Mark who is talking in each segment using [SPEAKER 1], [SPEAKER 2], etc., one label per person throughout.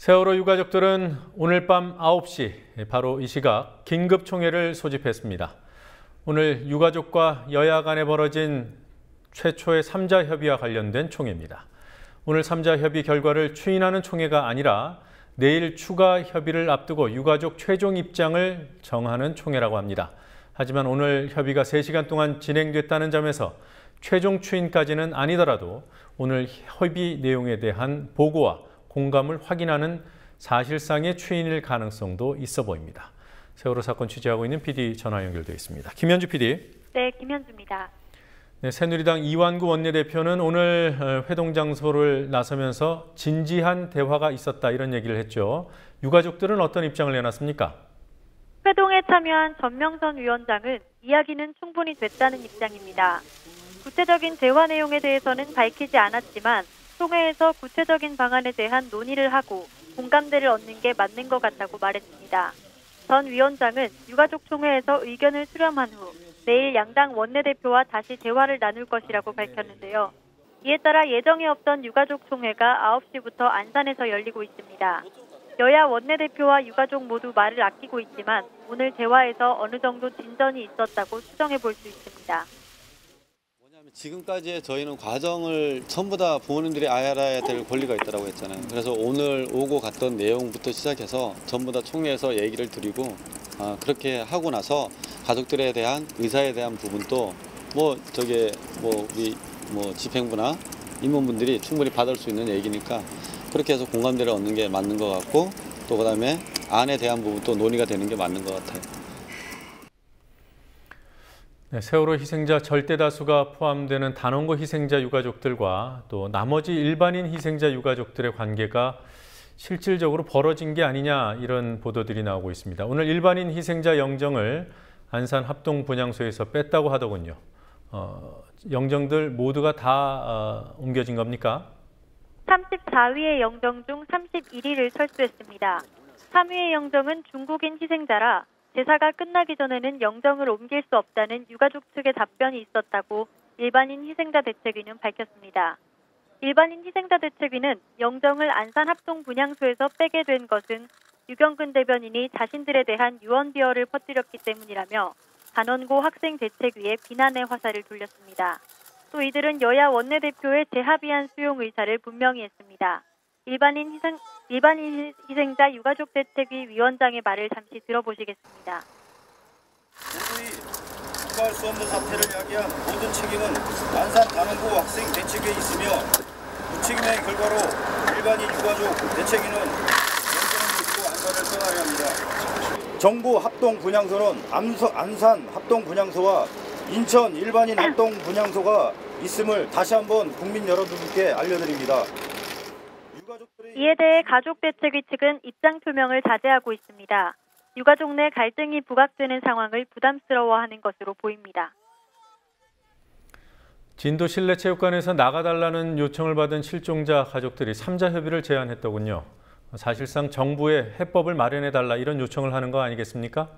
[SPEAKER 1] 세월호 유가족들은 오늘 밤 9시 바로 이 시각 긴급총회를 소집했습니다. 오늘 유가족과 여야 간에 벌어진 최초의 3자 협의와 관련된 총회입니다. 오늘 3자 협의 결과를 추인하는 총회가 아니라 내일 추가 협의를 앞두고 유가족 최종 입장을 정하는 총회라고 합니다. 하지만 오늘 협의가 3시간 동안 진행됐다는 점에서 최종 추인까지는 아니더라도 오늘 협의 내용에 대한 보고와 공감을 확인하는 사실상의 추인일 가능성도 있어 보입니다. 세월호 사건 취재하고 있는 PD 전화 연결되어 있습니다. 김현주 PD.
[SPEAKER 2] 네, 김현주입니다.
[SPEAKER 1] 네, 새누리당 이완구 원내대표는 오늘 회동 장소를 나서면서 진지한 대화가 있었다 이런 얘기를 했죠. 유가족들은 어떤 입장을 내놨습니까?
[SPEAKER 2] 회동에 참여한 전명선 위원장은 이야기는 충분히 됐다는 입장입니다. 구체적인 대화 내용에 대해서는 밝히지 않았지만 총회에서 구체적인 방안에 대한 논의를 하고 공감대를 얻는 게 맞는 것 같다고 말했습니다. 전 위원장은 유가족 총회에서 의견을 수렴한 후 내일 양당 원내대표와 다시 대화를 나눌 것이라고 밝혔는데요. 이에 따라 예정에 없던 유가족 총회가 9시부터 안산에서 열리고 있습니다. 여야 원내대표와 유가족 모두 말을 아끼고 있지만 오늘 대화에서 어느 정도 진전이 있었다고 추정해 볼 수 있습니다.
[SPEAKER 3] 지금까지의 저희는 과정을 전부 다 부모님들이 알아야 될 권리가 있다고 했잖아요. 그래서 오늘 오고 갔던 내용부터 시작해서 전부 다 총회에서 얘기를 드리고 그렇게 하고 나서 가족들에 대한 의사에 대한 부분도 우리 집행부나 임원분들이 충분히 받을 수 있는 얘기니까 그렇게 해서 공감대를 얻는 게 맞는 것 같고 또 그다음에 안에 대한 부분도 논의가 되는 게 맞는 것 같아요.
[SPEAKER 1] 네, 세월호 희생자 절대 다수가 포함되는 단원고 희생자 유가족들과 또 나머지 일반인 희생자 유가족들의 관계가 실질적으로 벌어진 게 아니냐 이런 보도들이 나오고 있습니다. 오늘 일반인 희생자 영정을 안산 합동분향소에서 뺐다고 하더군요. 영정들 모두가 다 옮겨진 겁니까?
[SPEAKER 2] 34위의 영정 중 31위를 철수했습니다. 3위의 영정은 중국인 희생자라 제사가 끝나기 전에는 영정을 옮길 수 없다는 유가족 측의 답변이 있었다고 일반인 희생자 대책위는 밝혔습니다. 일반인 희생자 대책위는 영정을 안산 합동분향소에서 빼게 된 것은 유경근 대변인이 자신들에 대한 유언비어를 퍼뜨렸기 때문이라며 단원고 학생대책위에 비난의 화살을 돌렸습니다. 또 이들은 여야 원내대표의 재합의안 수용 의사를 분명히 했습니다. 일반인 희생자 유가족 대책위 위원장의 말을 잠시 들어보시겠습니다.
[SPEAKER 4] 모두의 추가할 수 없는 사태를 야기한 모든 책임은 안산 단원고 학생 대책위에 있으며 그 책임의 결과로 일반인 유가족 대책위는 영정을 믿고 안산을 떠나야 합니다. 정부 합동분향소는 안산 합동분향소와 인천 일반인 합동분향소가 있음을 다시 한번 국민 여러분께 알려드립니다.
[SPEAKER 2] 이에 대해 가족대책위 측은 입장 표명을 자제하고 있습니다. 유가족 내 갈등이 부각되는 상황을 부담스러워하는 것으로 보입니다.
[SPEAKER 1] 진도 실내체육관에서 나가달라는 요청을 받은 실종자 가족들이 3자 협의를 제안했더군요. 사실상 정부에 해법을 마련해달라 이런 요청을 하는 거 아니겠습니까?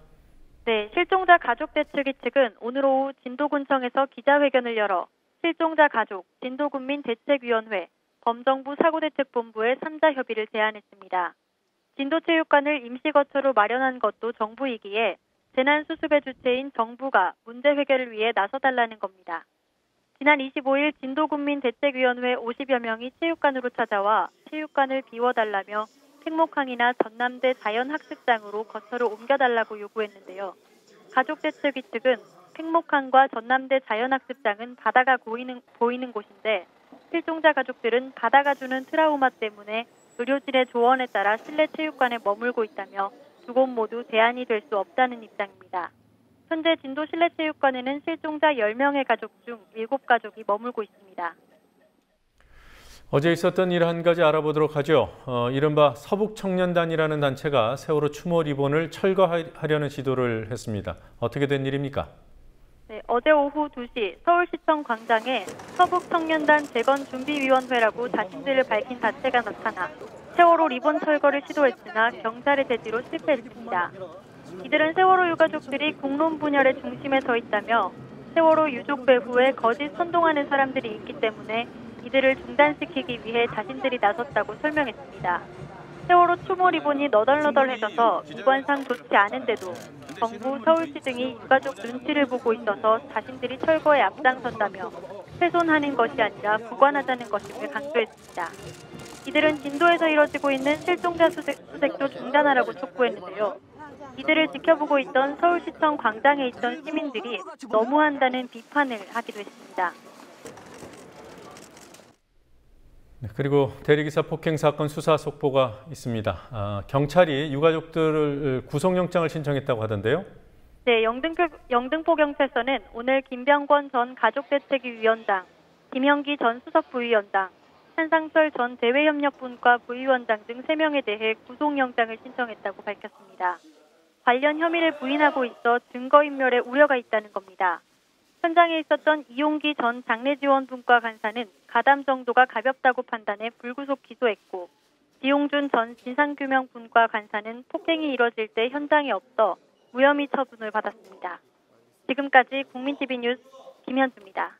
[SPEAKER 2] 네, 실종자 가족대책위 측은 오늘 오후 진도군청에서 기자회견을 열어 실종자 가족, 진도군민 대책위원회, 범정부 사고대책본부의 3자 협의를 제안했습니다. 진도체육관을 임시거처로 마련한 것도 정부이기에 재난수습의 주체인 정부가 문제 해결을 위해 나서달라는 겁니다. 지난 25일 진도군민 대책위원회 50여 명이 체육관으로 찾아와 체육관을 비워달라며 팽목항이나 전남대 자연학습장으로 거처를 옮겨달라고 요구했는데요. 가족대책위 측은 팽목항과 전남대 자연학습장은 바다가 보이는 곳인데 실종자 가족들은 바다가 주는 트라우마 때문에 의료진의 조언에 따라 실내 체육관에 머물고 있다며 두 곳 모두 대안이 될 수 없다는 입장입니다. 현재 진도 실내 체육관에는 실종자 10명의 가족 중 7가족이 머물고 있습니다.
[SPEAKER 1] 어제 있었던 일 한 가지 알아보도록 하죠. 이른바 서북청년단이라는 단체가 세월호 추모 리본을 철거하려는 시도를 했습니다. 어떻게 된 일입니까?
[SPEAKER 2] 네, 어제 오후 2시 서울시청 광장에 서북청년단 재건준비위원회라고 자신들을 밝힌 단체가 나타나 세월호 리본 철거를 시도했으나 경찰의 제지로 실패했습니다. 이들은 세월호 유가족들이 국론 분열의 중심에 서 있다며 세월호 유족 배후에 거짓 선동하는 사람들이 있기 때문에 이들을 중단시키기 위해 자신들이 나섰다고 설명했습니다. 세월호 추모 리본이 너덜너덜해져서 미관상 좋지 않은데도 정부, 서울시 등이 유가족 눈치를 보고 있어서 자신들이 철거에 앞장선다며 훼손하는 것이 아니라 보관하자는 것임을 강조했습니다. 이들은 진도에서 이뤄지고 있는 실종자 수색도 중단하라고 촉구했는데요. 이들을 지켜보고 있던 서울시청 광장에 있던 시민들이 너무한다는 비판을 하기도 했습니다.
[SPEAKER 1] 네, 그리고 대리기사 폭행 사건 수사 속보가 있습니다. 경찰이 유가족들을 구속영장을 신청했다고 하던데요.
[SPEAKER 2] 네, 영등포경찰서는 오늘 김병권 전 가족대책위원장, 김형기 전 수석부위원장, 한상철 전 대외협력분과 부위원장 등 3명에 대해 구속영장을 신청했다고 밝혔습니다. 관련 혐의를 부인하고 있어 증거인멸에 우려가 있다는 겁니다. 현장에 있었던 이용기 전 장례지원분과 간사는 가담 정도가 가볍다고 판단해 불구속 기소했고, 지용준 전 진상규명분과 간사는 폭행이 이뤄질 때 현장에 없어 무혐의 처분을 받았습니다. 지금까지 국민TV 뉴스 김현주입니다.